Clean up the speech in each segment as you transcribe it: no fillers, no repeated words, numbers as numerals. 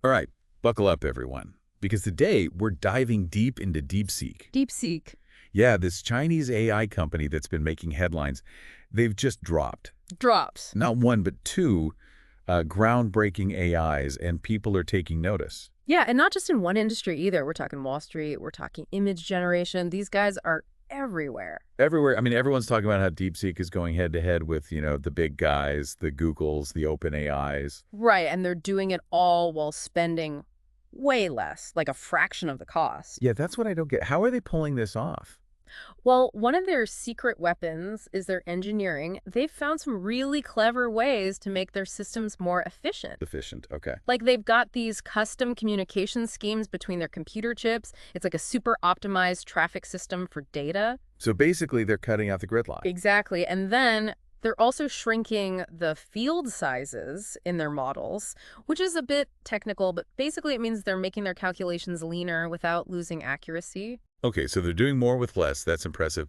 All right, buckle up, everyone, because today we're diving deep into DeepSeek. DeepSeek. Yeah, this Chinese AI company that's been making headlines, they've just dropped Drops. not one, but two groundbreaking AIs, and people are taking notice. Yeah, and not just in one industry either. We're talking Wall Street, we're talking image generation. These guys are everywhere. Everywhere, I mean, everyone's talking about how DeepSeek is going head-to-head with, the big guys, the Googles, the open AIs. Right, and they're doing it all while spending way less, like a fraction of the cost. Yeah, that's what I don't get. How are they pulling this off? Well, one of their secret weapons is their engineering. They've found some really clever ways to make their systems more efficient. Efficient, okay. Like they've got these custom communication schemes between their computer chips. It's like a super optimized traffic system for data. So basically, they're cutting out the gridlock. Exactly. And then they're also shrinking the field sizes in their models, which is a bit technical, but basically it means they're making their calculations leaner without losing accuracy. Okay, so they're doing more with less. That's impressive.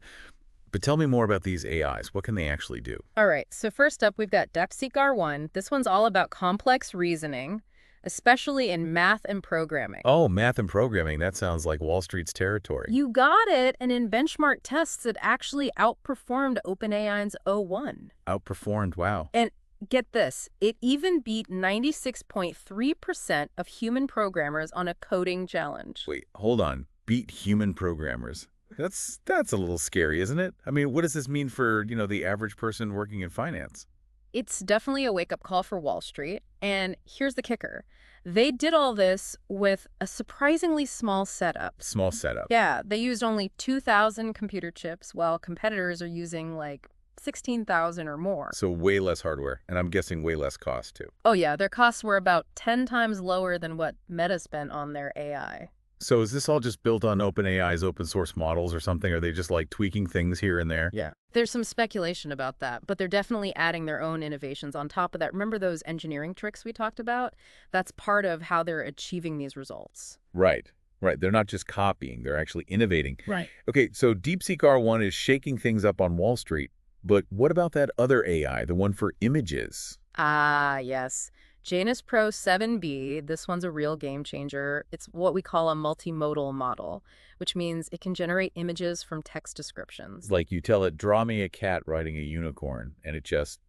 But tell me more about these AIs. What can they actually do? All right, so first up, we've got DeepSeek R1. This one's all about complex reasoning, especially in math and programming. Oh, math and programming. That sounds like Wall Street's territory. You got it, and in benchmark tests, it actually outperformed OpenAI's O1. Outperformed, wow. And get this, it even beat 96.3% of human programmers on a coding challenge. Wait, hold on. Beat human programmers. That's a little scary, isn't it? I mean, what does this mean for, the average person working in finance? It's definitely a wake-up call for Wall Street. And here's the kicker. They did all this with a surprisingly small setup. Small setup. Yeah, they used only 2,000 computer chips, while competitors are using like 16,000 or more. So way less hardware, and I'm guessing way less cost, too. Oh yeah, their costs were about 10 times lower than what Meta spent on their AI. So is this all just built on OpenAI's open source models or something? Are they just like tweaking things here and there? Yeah. There's some speculation about that, but they're definitely adding their own innovations on top of that. Remember those engineering tricks we talked about? That's part of how they're achieving these results. Right. Right. They're not just copying. They're actually innovating. Right. Okay, so DeepSeek R1 is shaking things up on Wall Street. But what about that other AI, the one for images? Ah, yes. Janus Pro 7B, this one's a real game changer. It's what we call a multimodal model, which means it can generate images from text descriptions. Like you tell it, draw me a cat riding a unicorn, and it just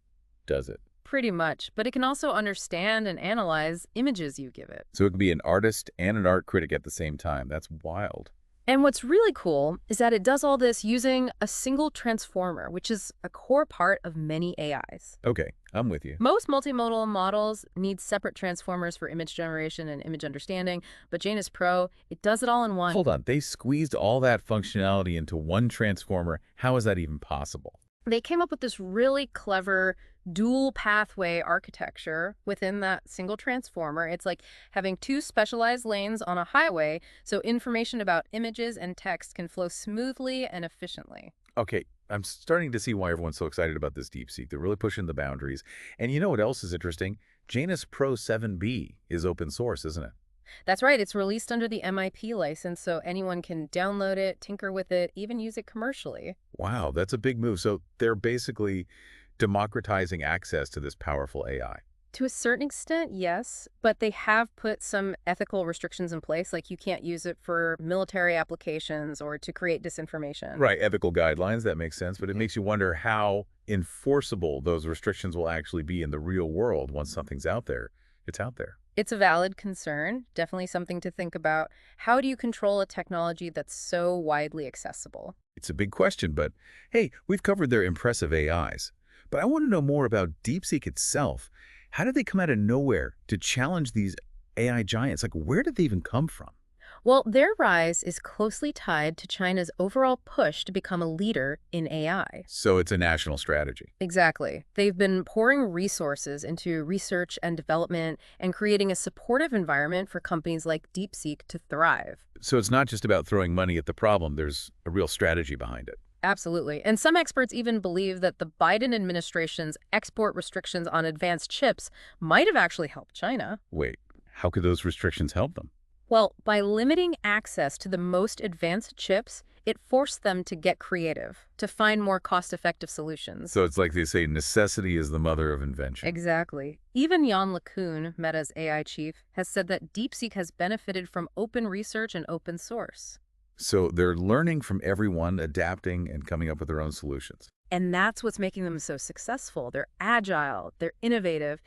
does it. Pretty much, but it can also understand and analyze images you give it. So it can be an artist and an art critic at the same time. That's wild. And what's really cool is that it does all this using a single transformer, which is a core part of many AIs. Okay, I'm with you. Most multimodal models need separate transformers for image generation and image understanding, but Janus Pro, it does it all in one. Hold on, they squeezed all that functionality into one transformer. How is that even possible? They came up with this really clever dual pathway architecture within that single transformer. It's like having two specialized lanes on a highway, so information about images and text can flow smoothly and efficiently. Okay, I'm starting to see why everyone's so excited about this DeepSeek. They're really pushing the boundaries. And you know what else is interesting? Janus Pro 7B is open source, isn't it? That's right, it's released under the MIP license, so anyone can download it, tinker with it, even use it commercially. Wow, that's a big move. So they're basically democratizing access to this powerful AI. To a certain extent, yes, but they have put some ethical restrictions in place, like you can't use it for military applications or to create disinformation. Right, ethical guidelines, that makes sense, but it makes you wonder how enforceable those restrictions will actually be in the real world once something's out there. It's out there. It's a valid concern, definitely something to think about. How do you control a technology that's so widely accessible? It's a big question, but hey, we've covered their impressive AIs. But I want to know more about DeepSeek itself. How did they come out of nowhere to challenge these AI giants? Like, where did they even come from? Well, their rise is closely tied to China's overall push to become a leader in AI. So it's a national strategy. Exactly. They've been pouring resources into research and development and creating a supportive environment for companies like DeepSeek to thrive. So it's not just about throwing money at the problem. There's a real strategy behind it. Absolutely. And some experts even believe that the Biden administration's export restrictions on advanced chips might have actually helped China. Wait, how could those restrictions help them? Well, by limiting access to the most advanced chips, It forced them to get creative, to find more cost-effective solutions. So it's like they say, necessity is the mother of invention. Exactly. Even Jan LeCun, Meta's AI chief, has said that DeepSeek has benefited from open research and open source. So they're learning from everyone, adapting, and coming up with their own solutions. And that's what's making them so successful. They're agile, they're innovative,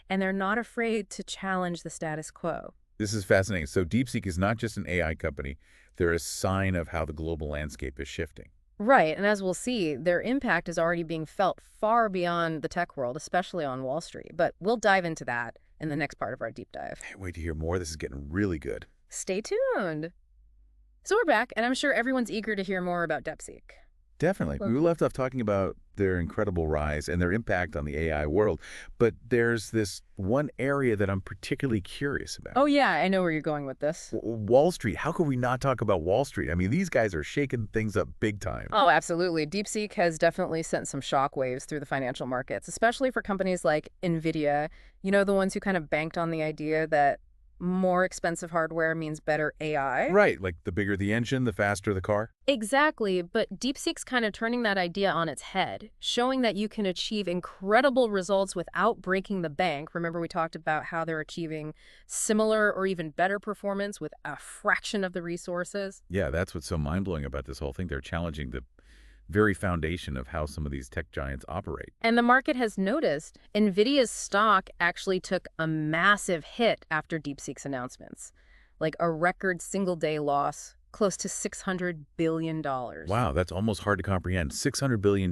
and they're not afraid to challenge the status quo. This is fascinating. So DeepSeek is not just an AI company. They're a sign of how the global landscape is shifting. Right, and as we'll see, their impact is already being felt far beyond the tech world, especially on Wall Street. But we'll dive into that in the next part of our deep dive. Can't wait to hear more. This is getting really good. Stay tuned. So we're back, and I'm sure everyone's eager to hear more about DeepSeek. Definitely. We left off talking about their incredible rise and their impact on the AI world. But there's this one area that I'm particularly curious about. Oh yeah, I know where you're going with this. Wall Street. How could we not talk about Wall Street? I mean, these guys are shaking things up big time. Oh, absolutely. DeepSeek has definitely sent some shockwaves through the financial markets, especially for companies like NVIDIA, the ones who kind of banked on the idea that more expensive hardware means better AI. Right, like the bigger the engine, the faster the car. Exactly, but DeepSeek's kind of turning that idea on its head, showing that you can achieve incredible results without breaking the bank. Remember, we talked about how they're achieving similar or even better performance with a fraction of the resources. Yeah, that's what's so mind-blowing about this whole thing. They're challenging the very foundation of how some of these tech giants operate. And the market has noticed NVIDIA's stock actually took a massive hit after DeepSeek's announcements, like a record single-day loss, close to $600 billion. Wow, that's almost hard to comprehend. $600 billion.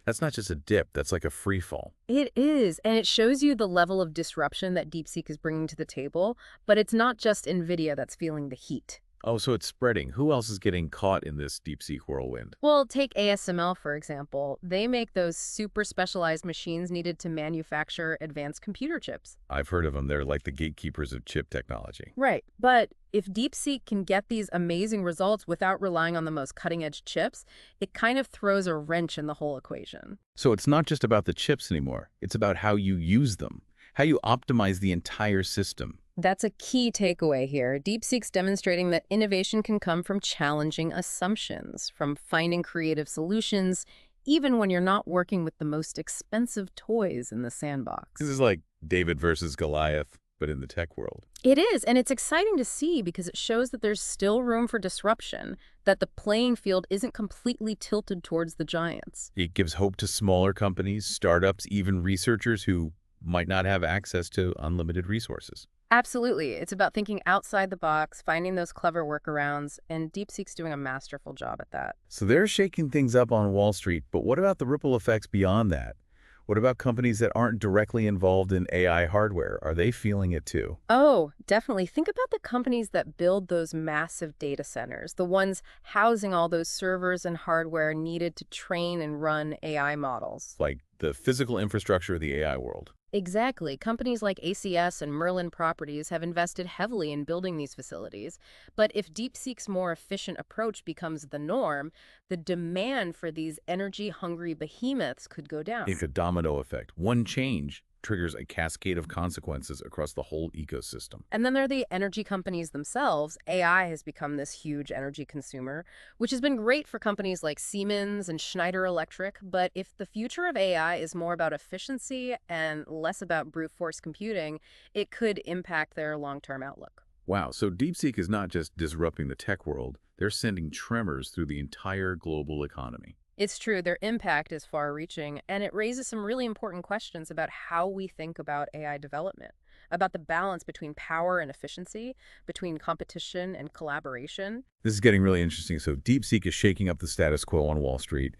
That's not just a dip. That's like a free fall. It is, and it shows you the level of disruption that DeepSeek is bringing to the table, but it's not just NVIDIA that's feeling the heat. Oh, so it's spreading. Who else is getting caught in this DeepSeek whirlwind? Well, take ASML, for example. They make those super specialized machines needed to manufacture advanced computer chips. I've heard of them. They're like the gatekeepers of chip technology. Right. But if DeepSeek can get these amazing results without relying on the most cutting-edge chips, it kind of throws a wrench in the whole equation. So it's not just about the chips anymore. It's about how you use them, how you optimize the entire system. That's a key takeaway here. DeepSeek's demonstrating that innovation can come from challenging assumptions, from finding creative solutions, even when you're not working with the most expensive toys in the sandbox. This is like David versus Goliath, but in the tech world. It is, and it's exciting to see because it shows that there's still room for disruption, that the playing field isn't completely tilted towards the giants. It gives hope to smaller companies, startups, even researchers who might not have access to unlimited resources. Absolutely. It's about thinking outside the box, finding those clever workarounds, and DeepSeek's doing a masterful job at that. So they're shaking things up on Wall Street, but what about the ripple effects beyond that? What about companies that aren't directly involved in AI hardware? Are they feeling it too? Oh, definitely. Think about the companies that build those massive data centers, the ones housing all those servers and hardware needed to train and run AI models. Like the physical infrastructure of the AI world. Exactly. Companies like ACS and Merlin Properties have invested heavily in building these facilities. But if DeepSeek's more efficient approach becomes the norm, the demand for these energy-hungry behemoths could go down. It's a domino effect. One change triggers a cascade of consequences across the whole ecosystem. And then there are the energy companies themselves. AI has become this huge energy consumer, which has been great for companies like Siemens and Schneider Electric. But if the future of AI is more about efficiency and less about brute force computing, it could impact their long-term outlook. Wow, so DeepSeek is not just disrupting the tech world, they're sending tremors through the entire global economy. It's true, their impact is far-reaching, and it raises some really important questions about how we think about AI development, about the balance between power and efficiency, between competition and collaboration. This is getting really interesting. So DeepSeek is shaking up the status quo on Wall Street.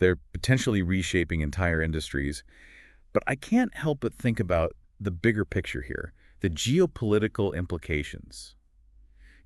They're potentially reshaping entire industries. But I can't help but think about the bigger picture here, the geopolitical implications.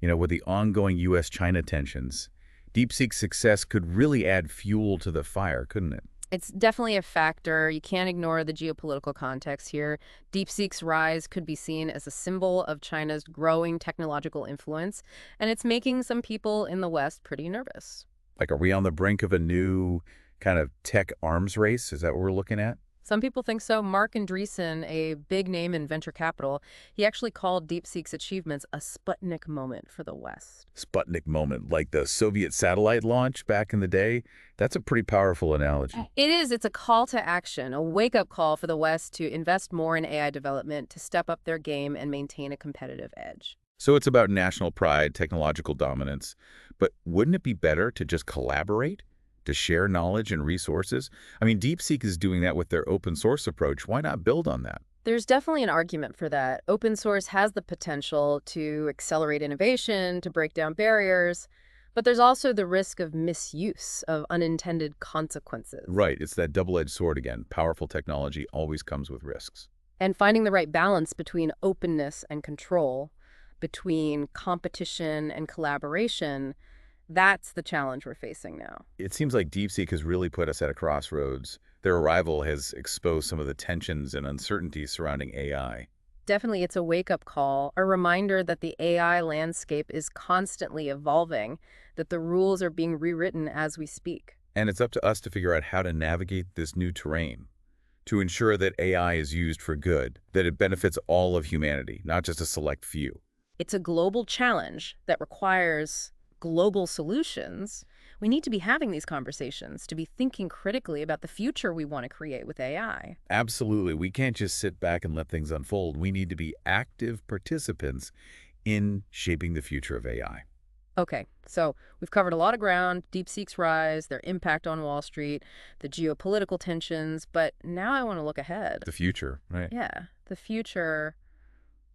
With the ongoing U.S.-China tensions, DeepSeek's success could really add fuel to the fire, couldn't it? It's definitely a factor. You can't ignore the geopolitical context here. DeepSeek's rise could be seen as a symbol of China's growing technological influence, and it's making some people in the West pretty nervous. Like, are we on the brink of a new kind of tech arms race? Is that what we're looking at? Some people think so. Mark Andreessen, a big name in venture capital, he actually called DeepSeek's achievements a Sputnik moment for the West. Sputnik moment, like the Soviet satellite launch back in the day. That's a pretty powerful analogy. It is. It's a call to action, a wake-up call for the West to invest more in AI development, to step up their game and maintain a competitive edge. So it's about national pride, technological dominance. But wouldn't it be better to just collaborate, to share knowledge and resources? I mean, DeepSeek is doing that with their open source approach. Why not build on that? There's definitely an argument for that. Open source has the potential to accelerate innovation, to break down barriers, but there's also the risk of misuse, of unintended consequences. Right, it's that double-edged sword again. Powerful technology always comes with risks. And finding the right balance between openness and control, between competition and collaboration, that's the challenge we're facing now. It seems like DeepSeek has really put us at a crossroads. Their arrival has exposed some of the tensions and uncertainties surrounding AI. Definitely, it's a wake-up call, a reminder that the AI landscape is constantly evolving, that the rules are being rewritten as we speak. And it's up to us to figure out how to navigate this new terrain, to ensure that AI is used for good, that it benefits all of humanity, not just a select few. It's a global challenge that requires global solutions. We need to be having these conversations, to be thinking critically about the future we want to create with AI. Absolutely. We can't just sit back and let things unfold. We need to be active participants in shaping the future of AI. Okay, so we've covered a lot of ground: DeepSeek's rise, their impact on Wall Street, the geopolitical tensions, but now I want to look ahead. The future, right? Yeah, the future.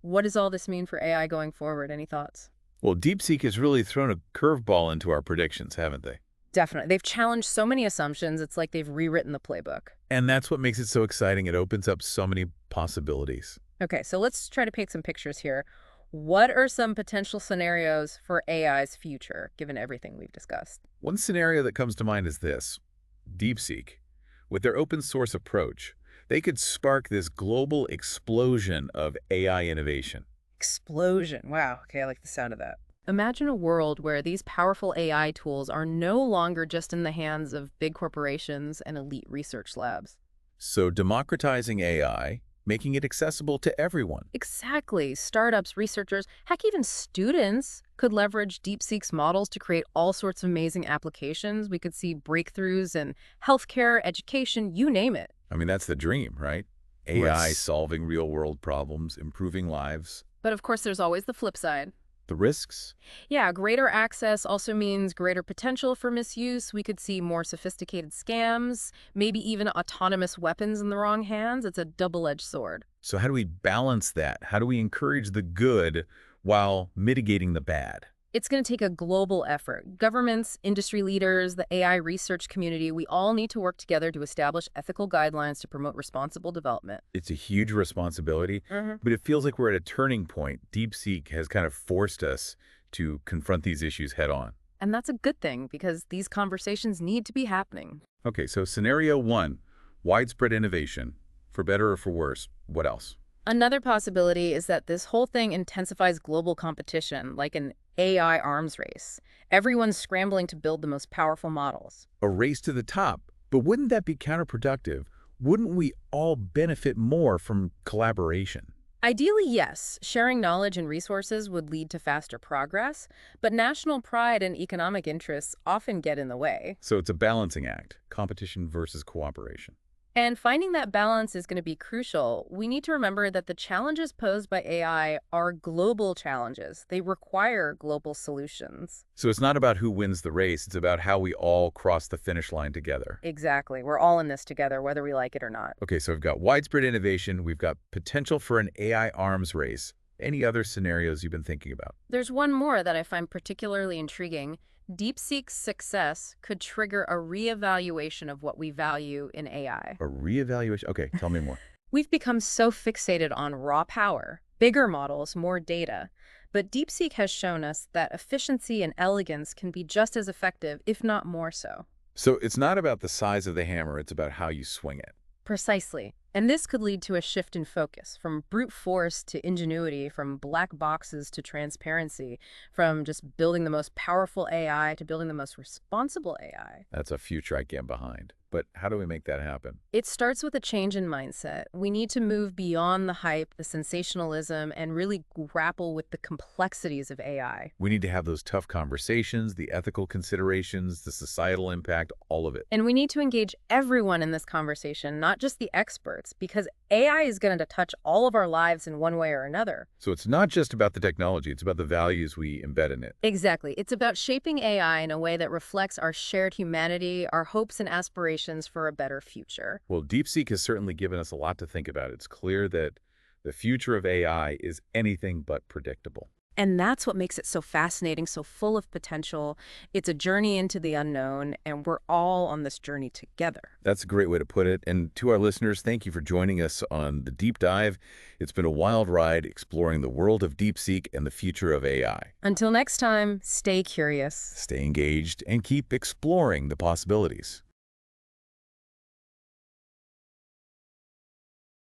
What does all this mean for AI going forward? Any thoughts? Well, DeepSeek has really thrown a curveball into our predictions, haven't they? Definitely. They've challenged so many assumptions, it's like they've rewritten the playbook. And that's what makes it so exciting. It opens up so many possibilities. Okay, so let's try to paint some pictures here. What are some potential scenarios for AI's future, given everything we've discussed? One scenario that comes to mind is this. DeepSeek, with their open source approach, they could spark this global explosion of AI innovation. Explosion. Wow. Okay, I like the sound of that. Imagine a world where these powerful AI tools are no longer just in the hands of big corporations and elite research labs. So democratizing AI, making it accessible to everyone. Exactly. Startups, researchers, heck, even students could leverage DeepSeek's models to create all sorts of amazing applications. We could see breakthroughs in healthcare, education, you name it. I mean, that's the dream, right? Right. AI solving real-world problems, improving lives. But of course, there's always the flip side. The risks? Yeah, greater access also means greater potential for misuse. We could see more sophisticated scams, maybe even autonomous weapons in the wrong hands. It's a double-edged sword. So how do we balance that? How do we encourage the good while mitigating the bad? It's going to take a global effort. Governments, industry leaders, the AI research community, we all need to work together to establish ethical guidelines to promote responsible development. It's a huge responsibility, hmm but it feels like we're at a turning point. DeepSeek has kind of forced us to confront these issues head on. And that's a good thing, because these conversations need to be happening. Okay, so scenario one, widespread innovation, for better or for worse. What else? Another possibility is that this whole thing intensifies global competition, like an AI arms race. Everyone's scrambling to build the most powerful models. A race to the top. But wouldn't that be counterproductive? Wouldn't we all benefit more from collaboration? Ideally, yes. Sharing knowledge and resources would lead to faster progress, but national pride and economic interests often get in the way. So it's a balancing act, competition versus cooperation. And finding that balance is going to be crucial. We need to remember that the challenges posed by AI are global challenges. They require global solutions. So it's not about who wins the race, it's about how we all cross the finish line together. Exactly. We're all in this together, whether we like it or not. Okay, so we've got widespread innovation, we've got potential for an AI arms race. Any other scenarios you've been thinking about? There's one more that I find particularly intriguing. DeepSeek's success could trigger a reevaluation of what we value in AI. A reevaluation? Okay, tell me more. We've become so fixated on raw power, bigger models, more data. But DeepSeek has shown us that efficiency and elegance can be just as effective, if not more so. So it's not about the size of the hammer, it's about how you swing it. Precisely. And this could lead to a shift in focus, from brute force to ingenuity, from black boxes to transparency, from just building the most powerful AI to building the most responsible AI. That's a future I get behind. But how do we make that happen? It starts with a change in mindset. We need to move beyond the hype, the sensationalism, and really grapple with the complexities of AI. We need to have those tough conversations, the ethical considerations, the societal impact, all of it. And we need to engage everyone in this conversation, not just the experts, because AI is going to touch all of our lives in one way or another. So it's not just about the technology, it's about the values we embed in it. Exactly. It's about shaping AI in a way that reflects our shared humanity, our hopes and aspirations for a better future. Well, DeepSeek has certainly given us a lot to think about. It's clear that the future of AI is anything but predictable. And that's what makes it so fascinating, so full of potential. It's a journey into the unknown, and we're all on this journey together. That's a great way to put it. And to our listeners, thank you for joining us on the Deep Dive. It's been a wild ride exploring the world of DeepSeek and the future of AI. Until next time, stay curious. Stay engaged and keep exploring the possibilities.